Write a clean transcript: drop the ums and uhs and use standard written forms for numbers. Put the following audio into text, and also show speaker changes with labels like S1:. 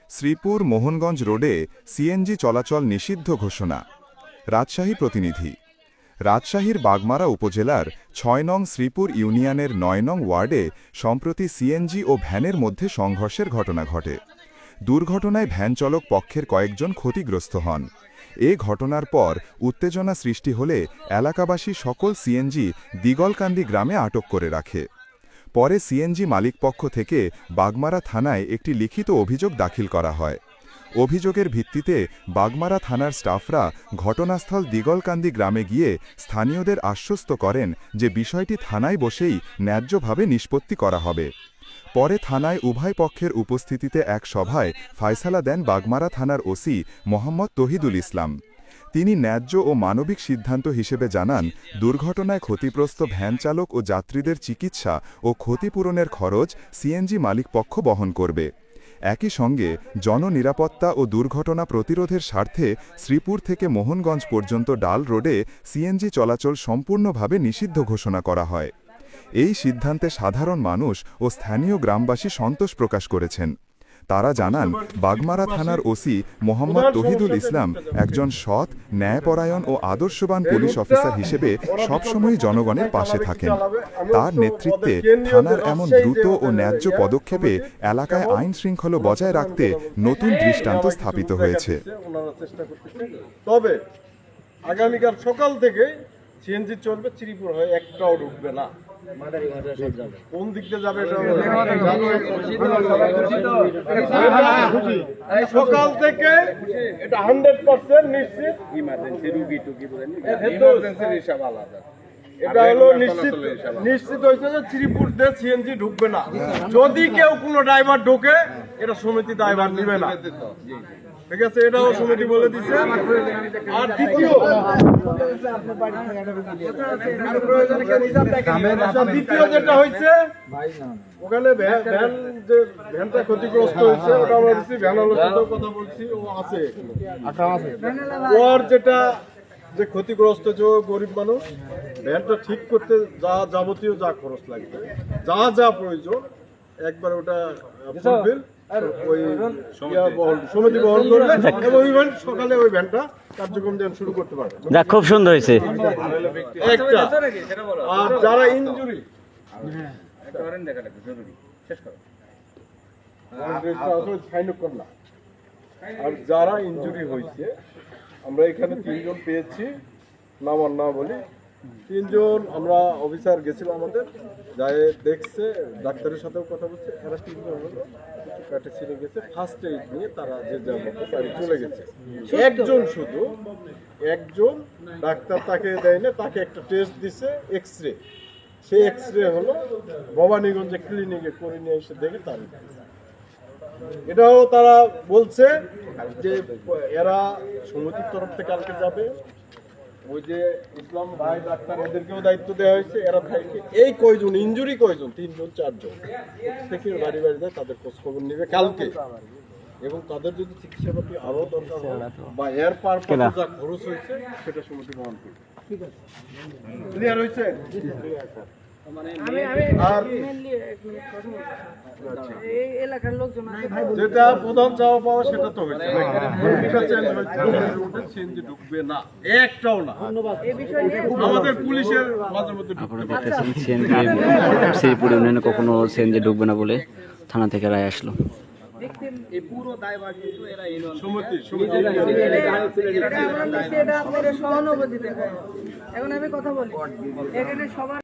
S1: শ্রীপুর মোহনগঞ্জ রোডে সিএনজি চলাচল নিষিদ্ধ ঘোষণা। রাজশাহী প্রতিনিধি। রাজশাহীর বাগমারা উপজেলার ৬ নং শ্রীপুর ইউনিয়নের ৯ নং ওয়ার্ডে সম্প্রতি সিএনজি ও ভ্যানের মধ্যে সংঘর্ষের ঘটনা ঘটে। দুর্ঘটনায় ভ্যানচালক পক্ষের কয়েকজন ক্ষতিগ্রস্ত হন। এ ঘটনার পর উত্তেজনা সৃষ্টি হলে এলাকাবাসী সকল সিএনজি দিগলকান্দি গ্রামে আটক করে রাখে। পরে সিএনজি মালিকপক্ষ থেকে বাগমারা থানায় একটি লিখিত অভিযোগ দাখিল করা হয়। অভিযোগের ভিত্তিতে বাগমারা থানার স্টাফরা ঘটনাস্থল দিগলকান্দি গ্রামে গিয়ে স্থানীয়দের আশ্বস্ত করেন যে বিষয়টি থানায় বসেই ন্যায্যভাবে নিষ্পত্তি করা হবে। পরে থানায় উভয় পক্ষের উপস্থিতিতে এক সভায় ফায়সালা দেন বাগমারা থানার ওসি মোহাম্মদ তহিদুল ইসলাম। তিনি ন্যায্য ও মানবিক সিদ্ধান্ত হিসেবে জানান, দুর্ঘটনায় ক্ষতিগ্রস্ত ভ্যানচালক ও যাত্রীদের চিকিৎসা ও ক্ষতিপূরণের খরচ সিএনজি মালিকপক্ষ বহন করবে। একই সঙ্গে জননিরাপত্তা ও দুর্ঘটনা প্রতিরোধের স্বার্থে শ্রীপুর থেকে মোহনগঞ্জ পর্যন্ত ডাল রোডে সিএনজি চলাচল সম্পূর্ণভাবে নিষিদ্ধ ঘোষণা করা হয়। এই সিদ্ধান্তে সাধারণ মানুষ ও স্থানীয় গ্রামবাসী সন্তোষ প্রকাশ করেছেন। তারা জানান, বাগমারা থানার ওসি মোহাম্মদ তহিদুল ইসলাম একজন সৎ, ন্যায়পরায়ণ ও আদর্শবান পুলিশ অফিসার হিসেবে সবসময় জনগণের পাশে থাকেন। তার নেতৃত্বে থানার এমন দ্রুত ও ন্যায্য পদক্ষেপে এলাকায় আইন শৃঙ্খলা বজায় রাখতে নতুন দৃষ্টান্ত স্থাপিত হয়েছে।
S2: তবে আগামীকাল সকাল থেকে সিএনজি চলবে, শ্রীপুর হয়ে একটাও ঢুকবে না। কোন দিক দিয়ে যাবে সকাল থেকে এটা 100% নিশ্চিত। ইমার্জেন্সি রুগী টুকি বলেন, ইমার্জেন্সি হিসাব আলাদা। এটা হলো নিশ্চিত হয়েছে যে শ্রীপুর দিয়ে সিএনজি ঢুকবে না। যদি কেউ কোনো ড্রাইভার ঢোকে, এটা সমিতি ড্রাইভার নিবে না। ঠিক আছে, এটাও সমিতি বলে দিচ্ছে। আর দ্বিতীয় যেটা হয়েছে, ওখানে ভ্যানটা ক্ষতিগ্রস্ত হয়েছে, ওটা আমরা দিচ্ছি, ভ্যানওয়ালার সাথেও কথা বলছি, ও আছে। ওর যেটা যে ক্ষতিগ্রস্ত যে গরিব মানুষ, ভ্যানটা ঠিক করতে যা যাবতীয় যা খরচ লাগবে, যা যা প্রয়োজন, একবার ওটা ফুলফিল ওই সমিতি বহন করবে এবং সকালে ওই ভ্যানটা কার্যক্রম যেন শুরু করতে পারবে।
S3: খুব সুন্দর হয়েছে।
S2: একটা আর যারা ইনজুরি, আর যারা ইনজুরি হয়েছে, আমরা এখানে 3 জন পেয়েছি, নাম আর না বলি। 3 জন আমরা অফিসার গেছিল আমাদের, যাই দেখছে, ডাক্তারের সাথেও কথা বলছে। এরা 3 জন হলো পেটে ছিঁড়ে গেছে, ফার্স্ট এইড নিয়ে তারা যে যাবো বাড়ি চলে গেছে। একজন ডাক্তার তাকে দেয় না, তাকে একটা টেস্ট দিছে, এক্সরে। সেই এক্সরে হলো ভবানীগঞ্জে ক্লিনিকে করে নিয়ে এসে দেখে তার এটাও তারা বলছে যে এরা সমিতির তরফ থেকে কালকে যাবে। ওই যে ইসলাম ভাই ডাক্তার, এদেরকেও দায়িত্ব দেওয়া হয়েছে। এরা থাকে এই কয়জন ইনজুরি, কয়জন 3 জন 4 জন থেকে বাড়ি বাড়ি যায়, তাদের খোঁজ খবর নেবে কালকে। এবং তাদের যদি চিকিৎসাপাতি আরো দরকার হয় বা এর পার যা খরচ হয়েছে, সেটা সমিতি বহন করবে। ঠিক আছে, ক্লিয়ার হয়েছে? যেটা প্রধান চাওয়া পাওয়া সেটা তো হয়েছে, ঢুকবে না, একটাও না। আমাদের পুলিশের মাঝে মধ্যে
S3: শ্রীপুর ইউনিয়নে কখনো সিএনজি ঢুকবে না বলে থানা থেকে রায় আসলো।
S4: সহানুভূতি এখন আমি কথা বলি, এখানে সবার